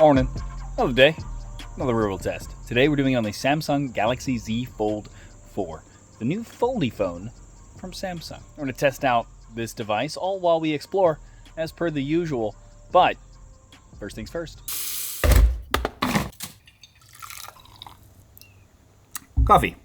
Morning. Another day, another real test. Today we're doing on the Samsung Galaxy Z Fold4, the new foldy phone from Samsung. We're going to test out this device all while we explore as per the usual, but first things first. Coffee.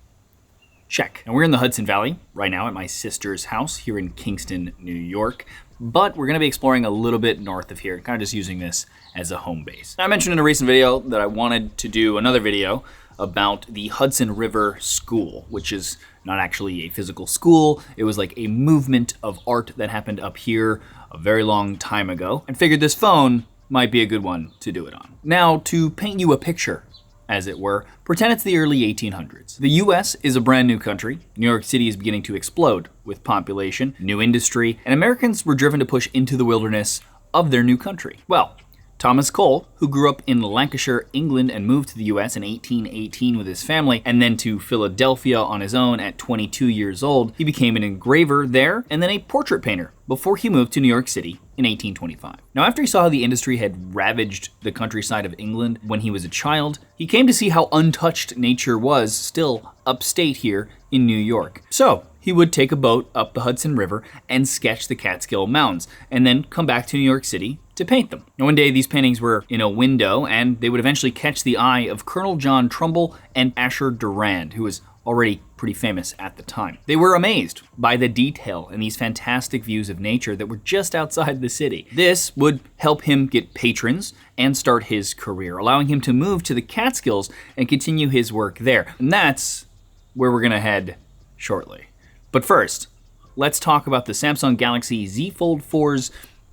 Check. And we're in the Hudson Valley right now at my sister's house here in Kingston, New York. But we're going to be exploring a little bit north of here, kind of just using this as a home base. Now, I mentioned in a recent video that I wanted to do another video about the Hudson River School, which is not actually a physical school. It was like a movement of art that happened up here a very long time ago, and figured this phone might be a good one to do it on. Now, to paint you a picture, as it were, pretend it's the early 1800s. The US is a brand new country. New York City is beginning to explode with population, new industry, and Americans were driven to push into the wilderness of their new country. Well, Thomas Cole, who grew up in Lancashire, England, and moved to the US in 1818 with his family, and then to Philadelphia on his own at 22 years old, he became an engraver there and then a portrait painter before he moved to New York City in 1825. Now, after he saw how the industry had ravaged the countryside of England when he was a child, he came to see how untouched nature was still upstate here in New York. So he would take a boat up the Hudson River and sketch the Catskill Mountains, and then come back to New York City to paint them. Now, one day these paintings were in a window, and they would eventually catch the eye of Colonel John Trumbull and Asher Durand, who was already pretty famous at the time. They were amazed by the detail and these fantastic views of nature that were just outside the city. This would help him get patrons and start his career, allowing him to move to the Catskills and continue his work there. And that's where we're gonna head shortly. But first, let's talk about the Samsung Galaxy Z Fold4's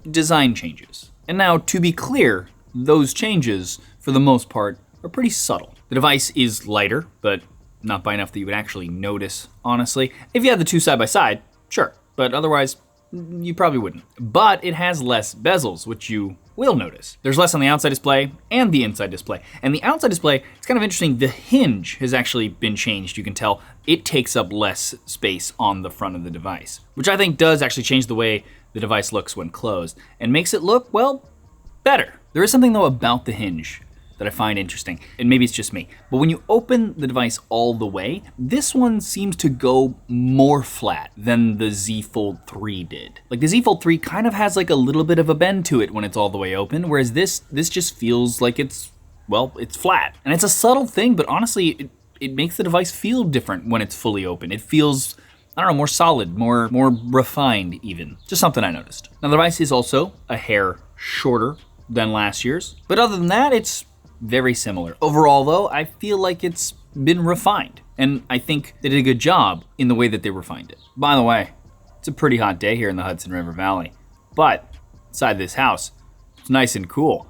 design changes. And now, to be clear, those changes, for the most part, are pretty subtle. The device is lighter, but not by enough that you would actually notice, honestly. If you had the two side by side, sure, but otherwise, you probably wouldn't. But it has less bezels, which you will notice. There's less on the outside display and the inside display. And the outside display, it's kind of interesting, the hinge has actually been changed. You can tell it takes up less space on the front of the device, which I think does actually change the way the device looks when closed and makes it look, well, better. There is something though about the hinge that I find interesting, and maybe it's just me, but when you open the device all the way, this one seems to go more flat than the Z Fold 3 did. Like the Z Fold 3 kind of has like a little bit of a bend to it when it's all the way open, whereas this just feels like it's flat. And it's a subtle thing, but honestly, it makes the device feel different when it's fully open. It feels, I don't know, more solid, more refined even. Just something I noticed. Now the device is also a hair shorter than last year's, but other than that, it's very similar. Overall though, I feel like it's been refined, and I think they did a good job in the way that they refined it. By the way, it's a pretty hot day here in the Hudson River Valley, but inside this house, it's nice and cool,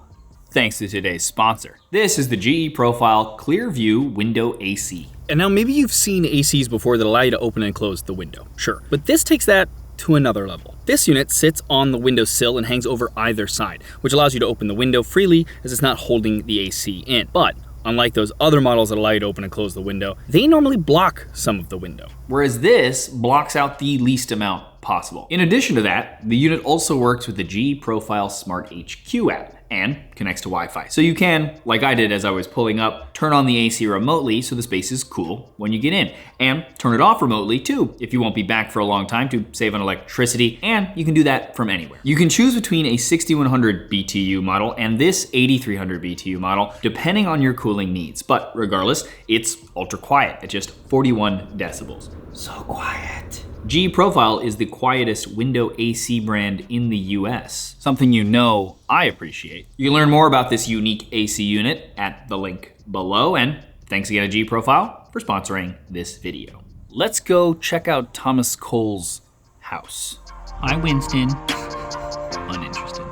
thanks to today's sponsor. This is the GE Profile Clearview Window AC. And now maybe you've seen ACs before that allow you to open and close the window, sure, but this takes that to another level. This unit sits on the windowsill and hangs over either side, which allows you to open the window freely as it's not holding the AC in. But unlike those other models that allow you to open and close the window, they normally block some of the window, whereas this blocks out the least amount possible. In addition to that, the unit also works with the GE Profile Smart HQ app and connects to Wi-Fi. So you can, like I did as I was pulling up, turn on the AC remotely so the space is cool when you get in, and turn it off remotely too if you won't be back for a long time to save on electricity, and you can do that from anywhere. You can choose between a 6100 BTU model and this 8300 BTU model depending on your cooling needs, but regardless, it's ultra quiet at just 41 decibels. So quiet. GE Profile is the quietest window AC brand in the US, something you know I appreciate. You can learn more about this unique AC unit at the link below, and thanks again to GE Profile for sponsoring this video. Let's go check out Thomas Cole's house. Hi, Winston. Uninterested.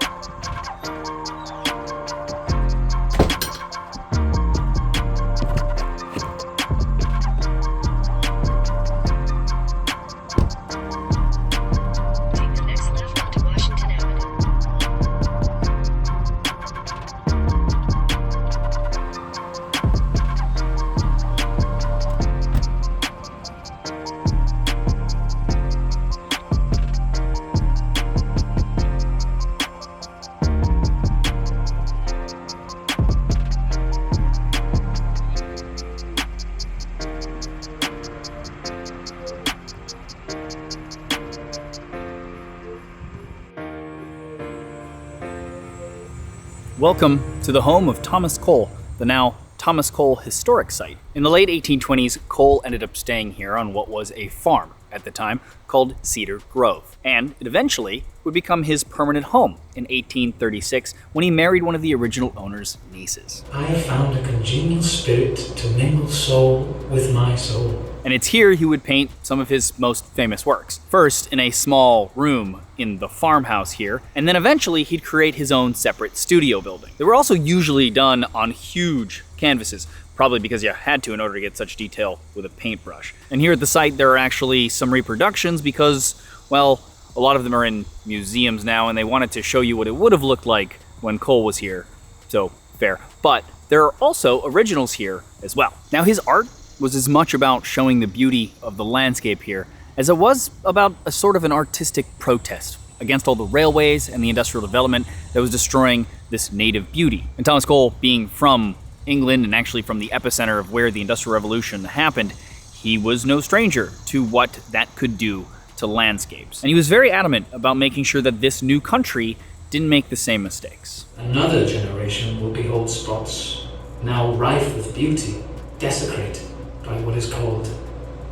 Welcome to the home of Thomas Cole, the now Thomas Cole Historic Site. In the late 1820s, Cole ended up staying here on what was a farm at the time called Cedar Grove, and it eventually would become his permanent home in 1836 when he married one of the original owner's nieces. I have found a congenial spirit to mingle soul with my soul. And it's here he would paint some of his most famous works. First, in a small room in the farmhouse here, and then eventually he'd create his own separate studio building. They were also usually done on huge canvases, probably because you had to in order to get such detail with a paintbrush. And here at the site there are actually some reproductions because, well, a lot of them are in museums now and they wanted to show you what it would have looked like when Cole was here. So, fair. But there are also originals here as well. Now his art was as much about showing the beauty of the landscape here as it was about a sort of an artistic protest against all the railways and the industrial development that was destroying this native beauty. And Thomas Cole, being from England and actually from the epicenter of where the Industrial Revolution happened, he was no stranger to what that could do to landscapes. And he was very adamant about making sure that this new country didn't make the same mistakes. Another generation will behold spots now rife with beauty, desecrated by what is called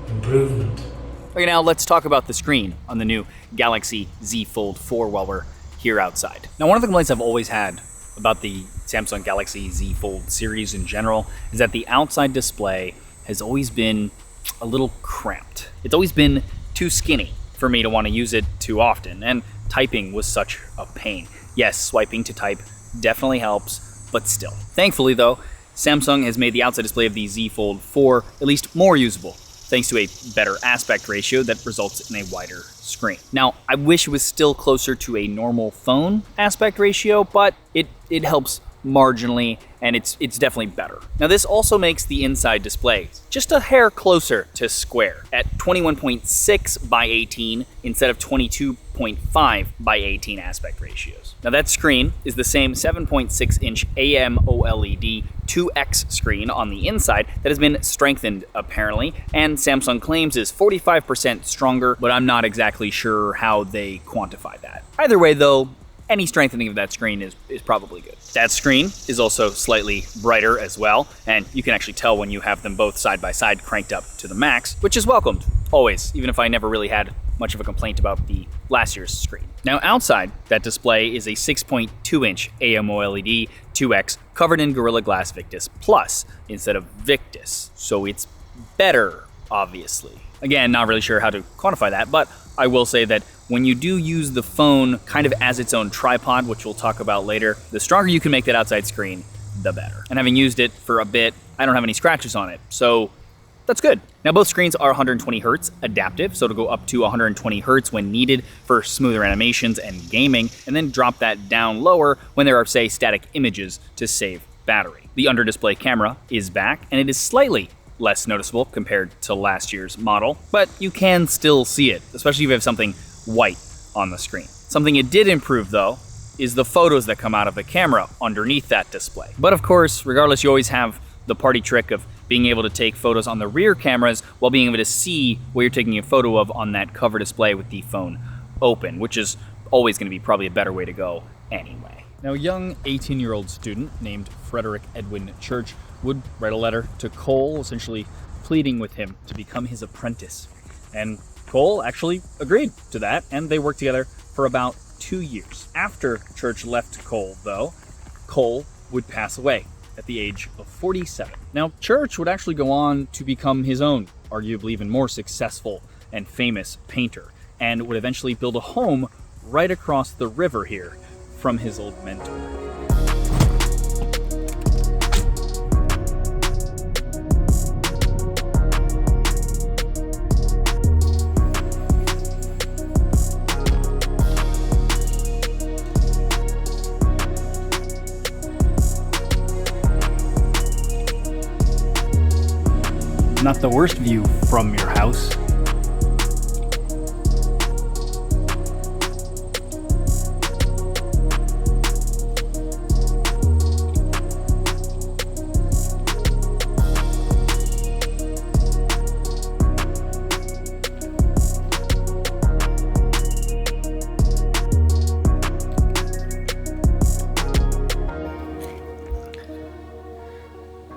improvement. Okay, now let's talk about the screen on the new Galaxy Z Fold4 while we're here outside. Now, one of the complaints I've always had about the Samsung Galaxy Z Fold series in general is that the outside display has always been a little cramped. It's always been too skinny for me to want to use it too often, and typing was such a pain. Yes, swiping to type definitely helps, but still. Thankfully though, Samsung has made the outside display of the Z Fold 4 at least more usable, thanks to a better aspect ratio that results in a wider screen. Now, I wish it was still closer to a normal phone aspect ratio, but it helps marginally, and it's definitely better. Now, this also makes the inside display just a hair closer to square at 21.6 by 18 instead of 22.5 by 18 aspect ratios. Now, that screen is the same 7.6-inch AMOLED 2X screen on the inside that has been strengthened, apparently, and Samsung claims is 45% stronger, but I'm not exactly sure how they quantify that. Either way, though, any strengthening of that screen is probably good. That screen is also slightly brighter as well, and you can actually tell when you have them both side by side cranked up to the max, which is welcomed, always, even if I never really had much of a complaint about the last year's screen. Now outside, that display is a 6.2-inch AMOLED 2X covered in Gorilla Glass Victus Plus instead of Victus, so it's better, obviously. Again, not really sure how to quantify that, but I will say that when you do use the phone kind of as its own tripod, which we'll talk about later, the stronger you can make that outside screen, the better. And having used it for a bit, I don't have any scratches on it, so that's good. Now both screens are 120 Hz adaptive, so it'll go up to 120 Hz when needed for smoother animations and gaming, and then drop that down lower when there are, say, static images to save battery. The under-display camera is back, and it is slightly less noticeable compared to last year's model, but you can still see it, especially if you have something white on the screen. Something it did improve, though, is the photos that come out of the camera underneath that display. But of course, regardless, you always have the party trick of being able to take photos on the rear cameras while being able to see what you're taking a photo of on that cover display with the phone open, which is always going to be probably a better way to go anyway. Now, a young 18-year-old student named Frederick Edwin Church would write a letter to Cole, essentially pleading with him to become his apprentice. And Cole actually agreed to that, and they worked together for about 2 years. After Church left Cole, though, Cole would pass away at the age of 47. Now, Church would actually go on to become his own, arguably even more successful and famous painter, and would eventually build a home right across the river here from his old mentor. Not the worst view from your house.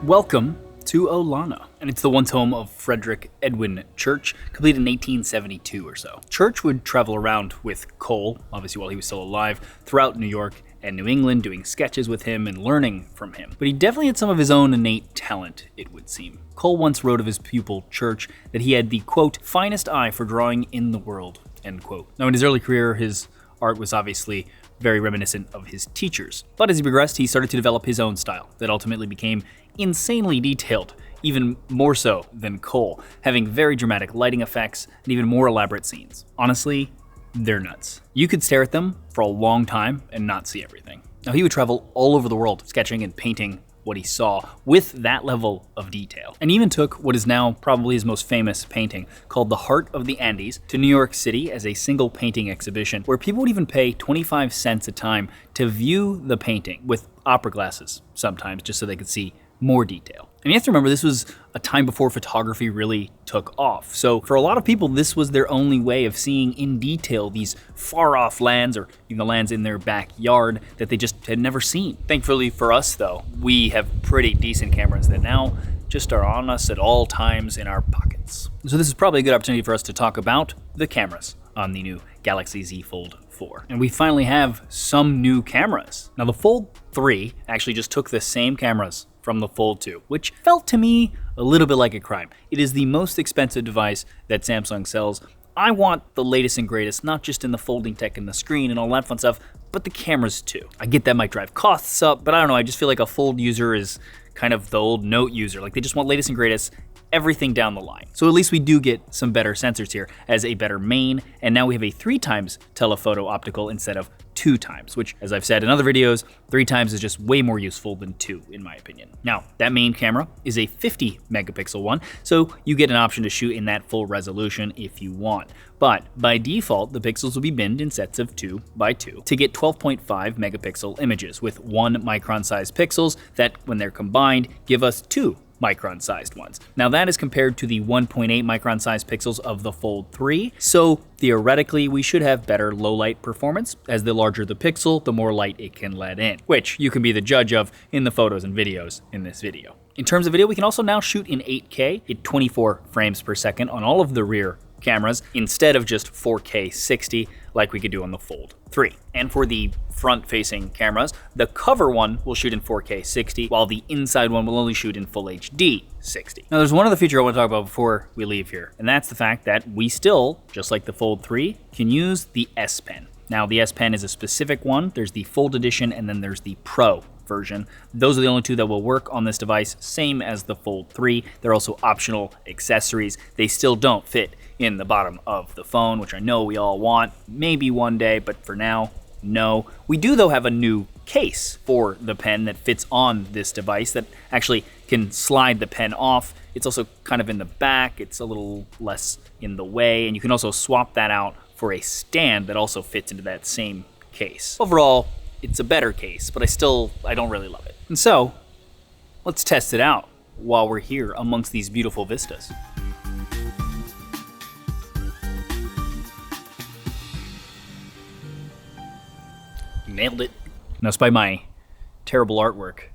Welcome to Olana, and it's the once home of Frederick Edwin Church, completed in 1872 or so. Church would travel around with Cole, obviously while he was still alive, throughout New York and New England, doing sketches with him and learning from him. But he definitely had some of his own innate talent, it would seem. Cole once wrote of his pupil Church that he had the, quote, finest eye for drawing in the world, end quote. Now in his early career, his art was obviously very reminiscent of his teachers. But as he progressed, he started to develop his own style that ultimately became insanely detailed, even more so than Cole, having very dramatic lighting effects and even more elaborate scenes. Honestly, they're nuts. You could stare at them for a long time and not see everything. Now, he would travel all over the world, sketching and painting what he saw with that level of detail. And even took what is now probably his most famous painting, called The Heart of the Andes, to New York City as a single painting exhibition, where people would even pay 25 cents a time to view the painting, with opera glasses sometimes, just so they could see more detail. And you have to remember, this was a time before photography really took off. So for a lot of people, this was their only way of seeing in detail these far off lands, or even the lands in their backyard that they just had never seen. Thankfully for us though, we have pretty decent cameras that now just are on us at all times in our pockets. So this is probably a good opportunity for us to talk about the cameras on the new Galaxy Z Fold4. And we finally have some new cameras. Now the Fold 3 actually just took the same cameras from the Fold 2, which felt to me a little bit like a crime. It is the most expensive device that Samsung sells. I want the latest and greatest, not just in the folding tech and the screen and all that fun stuff, but the cameras too. I get that might drive costs up, but I don't know, I just feel like a Fold user is kind of the old Note user. Like they just want latest and greatest, everything down the line. So at least we do get some better sensors here, as a better main, and now we have a 3x telephoto optical instead of 2x, which, as I've said in other videos, 3x is just way more useful than 2, in my opinion. Now, that main camera is a 50 megapixel one, so you get an option to shoot in that full resolution if you want. But by default, the pixels will be binned in sets of 2 by 2 to get 12.5 megapixel images with 1 micron sized pixels that, when they're combined, give us 2 micron-sized ones. Now that is compared to the 1.8 micron-sized pixels of the Fold 3, so theoretically we should have better low-light performance, as the larger the pixel, the more light it can let in, which you can be the judge of in the photos and videos in this video. In terms of video, we can also now shoot in 8K at 24 frames per second on all of the rear cameras, instead of just 4K 60 like we could do on the Fold 3. And for the front-facing cameras, the cover one will shoot in 4K 60, while the inside one will only shoot in Full HD 60. Now there's one other feature I want to talk about before we leave here, and that's the fact that we still, just like the Fold 3, can use the S Pen. Now the S Pen is a specific one. There's the Fold Edition, and then there's the Pro version. Those are the only two that will work on this device, same as the Fold 3. They're also optional accessories. They still don't fit in the bottom of the phone, which I know we all want, maybe one day, but for now, no. We do though have a new case for the pen that fits on this device that actually can slide the pen off. It's also kind of in the back, it's a little less in the way, and you can also swap that out for a stand that also fits into that same case. Overall, it's a better case, but I don't really love it. And so, let's test it out while we're here amongst these beautiful vistas. Nailed it. Now, despite my terrible artwork,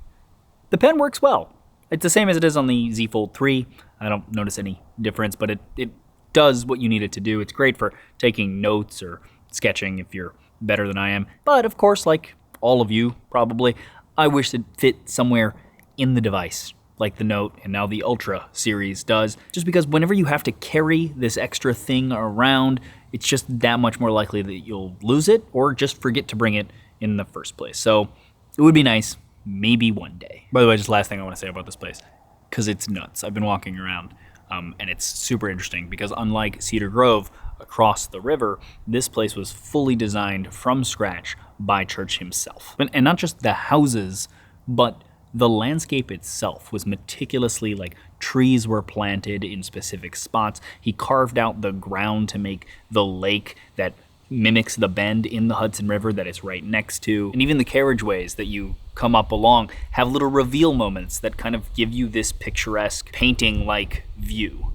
the pen works well. It's the same as it is on the Z Fold 3. I don't notice any difference, but it does what you need it to do. It's great for taking notes or sketching if you're better than I am. But of course, like all of you probably, I wish it fit somewhere in the device, like the Note and now the Ultra series does, just because whenever you have to carry this extra thing around, it's just that much more likely that you'll lose it or just forget to bring it in the first place. So it would be nice, maybe one day. By the way, just last thing I want to say about this place, because it's nuts. I've been walking around and it's super interesting because unlike Cedar Grove across the river, this place was fully designed from scratch by Church himself. And not just the houses, but the landscape itself was meticulously, like, trees were planted in specific spots. He carved out the ground to make the lake that mimics the bend in the Hudson River that it's right next to. And even the carriageways that you come up along have little reveal moments that kind of give you this picturesque painting-like view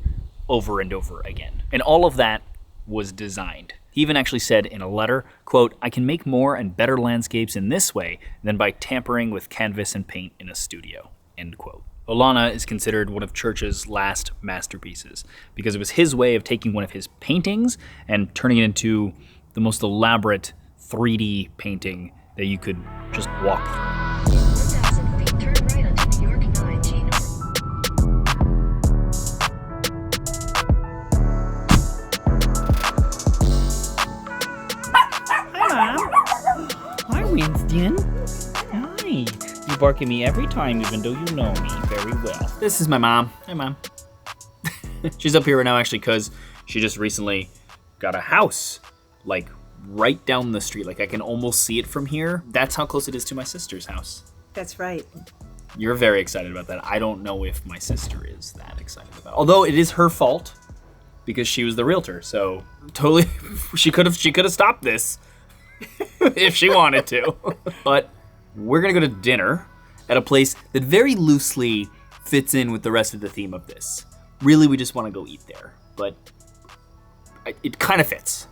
over and over again. And all of that was designed. He even actually said in a letter, quote, "I can make more and better landscapes in this way than by tampering with canvas and paint in a studio," end quote. Olana is considered one of Church's last masterpieces because it was his way of taking one of his paintings and turning it into the most elaborate 3D painting that you could just walk through. 1,000 feet, turn right onto New York 19. Hi, Winston. Hi. You bark at me every time, even though you know me very well. This is my mom. Hi, Mom. She's up here right now, actually, because she just recently got a house, like, right down the street. Like, I can almost see it from here. That's how close it is to my sister's house. That's right. You're very excited about that. I don't know if my sister is that excited about it. Although it is her fault, because she was the realtor, so totally, she could have stopped this if she wanted to. But we're gonna go to dinner at a place that very loosely fits in with the rest of the theme of this. Really, we just want to go eat there, but it kind of fits.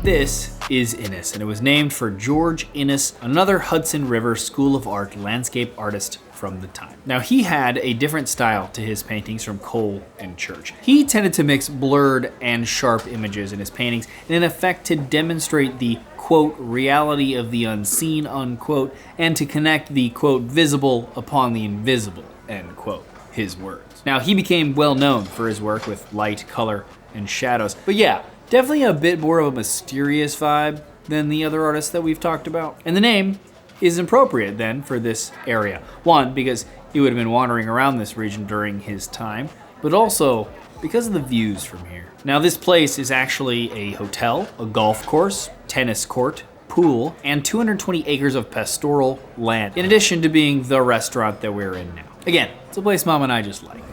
This is Innes, and it was named for George Innes, another Hudson River School of Art landscape artist from the time. Now, he had a different style to his paintings from Cole and Church. He tended to mix blurred and sharp images in his paintings in an effect to demonstrate the, quote, reality of the unseen, unquote, and to connect the, quote, visible upon the invisible, end quote, his words. Now, he became well known for his work with light, color, and shadows. But yeah, definitely a bit more of a mysterious vibe than the other artists that we've talked about. And the name is appropriate then for this area. One, because he would have been wandering around this region during his time, but also because of the views from here. Now, this place is actually a hotel, a golf course, tennis court, pool, and 220 acres of pastoral land, in addition to being the restaurant that we're in now. Again, it's a place Mom and I just like.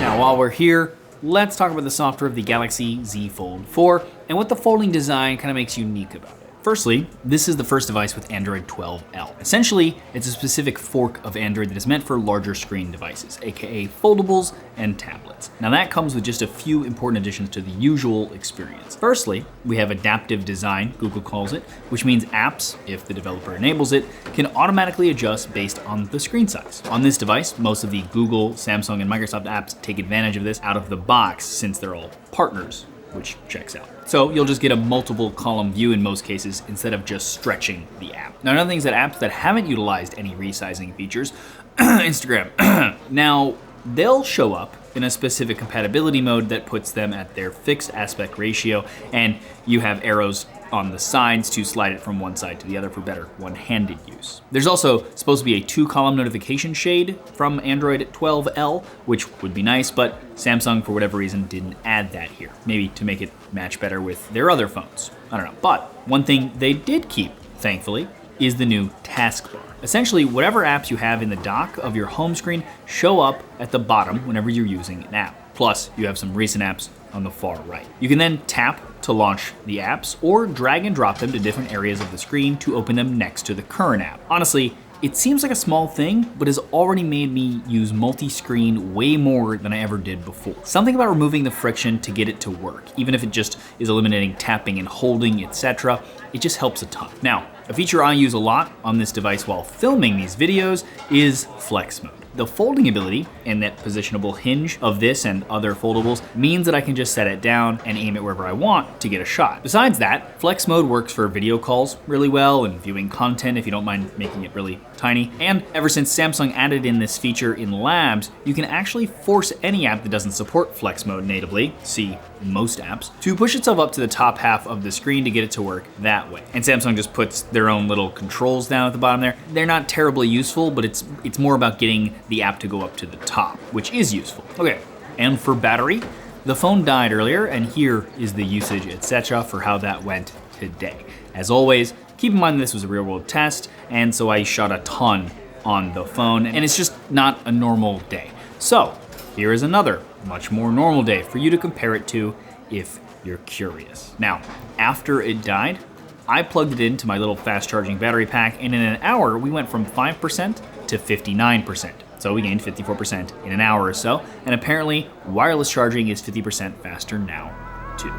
Now, while we're here, let's talk about the software of the Galaxy Z Fold4 and what the folding design kind of makes unique about it. Firstly, this is the first device with Android 12L. Essentially, it's a specific fork of Android that is meant for larger screen devices, aka foldables and tablets. Now that comes with just a few important additions to the usual experience. Firstly, we have adaptive design, Google calls it, which means apps, if the developer enables it, can automatically adjust based on the screen size. On this device, most of the Google, Samsung, and Microsoft apps take advantage of this out of the box since they're all partners, which checks out. So you'll just get a multiple column view in most cases instead of just stretching the app. Now, another thing is that apps that haven't utilized any resizing features, Instagram, now they'll show up in a specific compatibility mode that puts them at their fixed aspect ratio, and you have arrows on the sides to slide it from one side to the other for better one-handed use. There's also supposed to be a 2-column notification shade from Android 12L, which would be nice, but Samsung, for whatever reason, didn't add that here. Maybe to make it match better with their other phones. I don't know. But one thing they did keep, thankfully, is the new taskbar. Essentially, whatever apps you have in the dock of your home screen show up at the bottom whenever you're using an app. Plus, you have some recent apps on the far right. You can then tap to launch the apps or drag and drop them to different areas of the screen to open them next to the current app. Honestly, it seems like a small thing, but has already made me use multi-screen way more than I ever did before. Something about removing the friction to get it to work, even if it just is eliminating tapping and holding, etc., it just helps a ton. Now, a feature I use a lot on this device while filming these videos is flex mode. The folding ability and that positionable hinge of this and other foldables means that I can just set it down and aim it wherever I want to get a shot. Besides that, flex mode works for video calls really well and viewing content if you don't mind making it really tiny. And ever since Samsung added in this feature in labs, you can actually force any app that doesn't support flex mode natively, see most apps, to push itself up to the top half of the screen to get it to work that way. And Samsung just puts their own little controls down at the bottom there. They're not terribly useful, but it's more about getting the app to go up to the top, which is useful. Okay, and for battery, the phone died earlier, and here is the usage, etc., for how that went today. As always, keep in mind that this was a real-world test, and so I shot a ton on the phone, and it's just not a normal day. So here is another much more normal day for you to compare it to if you're curious. Now, after it died, I plugged it into my little fast charging battery pack, and in an hour, we went from 5% to 59%. So we gained 54% in an hour or so, and apparently wireless charging is 50% faster now, too.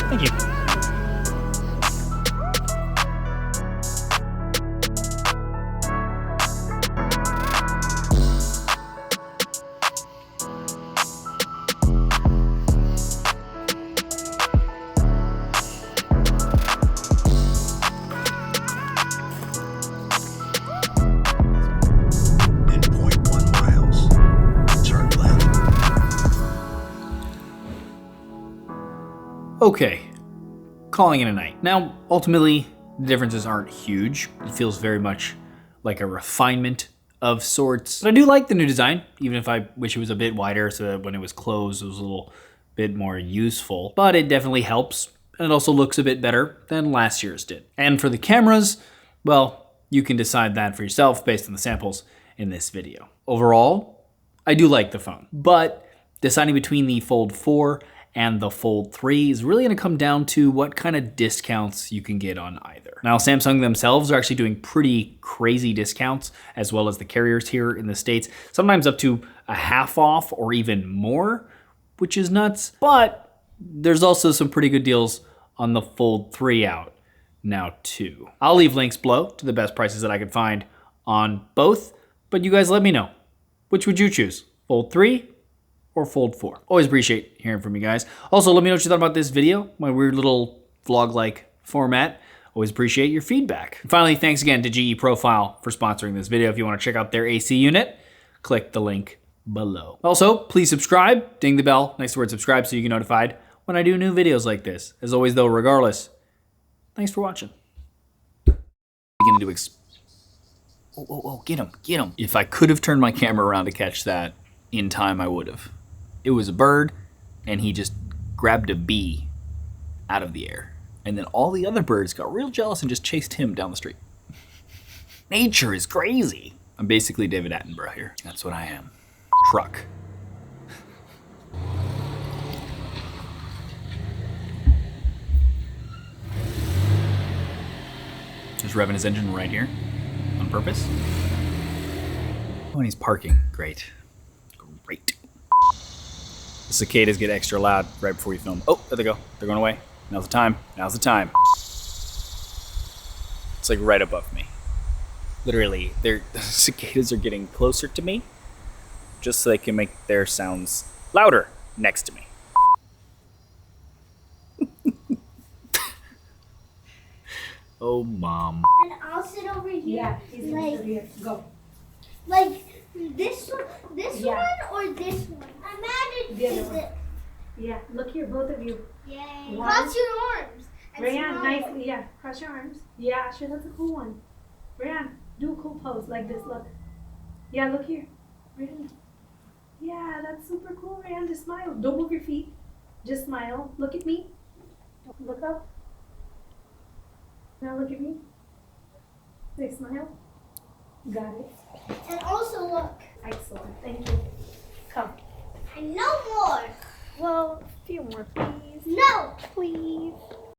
Thank you. Okay, calling it a night. Now, ultimately, the differences aren't huge. It feels very much like a refinement of sorts. But I do like the new design, even if I wish it was a bit wider so that when it was closed, it was a little bit more useful. But it definitely helps, and it also looks a bit better than last year's did. And for the cameras, well, you can decide that for yourself based on the samples in this video. Overall, I do like the phone, but deciding between the Fold 4 and the Fold 3 is really going to come down to what kind of discounts you can get on either. Now, Samsung themselves are actually doing pretty crazy discounts, as well as the carriers here in the States, sometimes up to a half off or even more, which is nuts. But there's also some pretty good deals on the Fold 3 out now too. I'll leave links below to the best prices that I could find on both, but you guys let me know. Which would you choose, Fold 3 or Fold 4? Always appreciate hearing from you guys. Also, let me know what you thought about this video, my weird little vlog-like format. Always appreciate your feedback. And finally, thanks again to GE Profile for sponsoring this video. If you want to check out their AC unit, click the link below. Also, please subscribe, ding the bell next to the word subscribe so you get notified when I do new videos like this. As always though, regardless, thanks for watching. Beginning to get him. If I could have turned my camera around to catch that in time, I would have. It was a bird, and he just grabbed a bee out of the air. And then all the other birds got real jealous and just chased him down the street. Nature is crazy. I'm basically David Attenborough here. That's what I am. Truck. Just revving his engine right here on purpose. Oh, and he's parking. Great. Great. The cicadas get extra loud right before you film. Oh, there they go. They're going away. Now's the time. Now's the time. It's like right above me. Literally, the cicadas are getting closer to me just so they can make their sounds louder next to me. Oh, Mom. And I'll sit over here. Yeah, he's over here. Go. Like this one, Yeah. or this one? Imagine The other is one. it? Yeah, look here, both of you. Yay. One. Cross your arms. And Rayan, smile. nicely, yeah. Cross your arms. Yeah, sure, that's a cool one. Rayan, do a cool pose like this, look. Yeah, look here. Rayan. Yeah, that's super cool, Rayan. Just smile. Don't move your feet. Just smile. Look at me. Look up. Now look at me. Say smile. Got it. And also look. Excellent. Thank you. Come. And no more. Well, a few more, please. No. Please.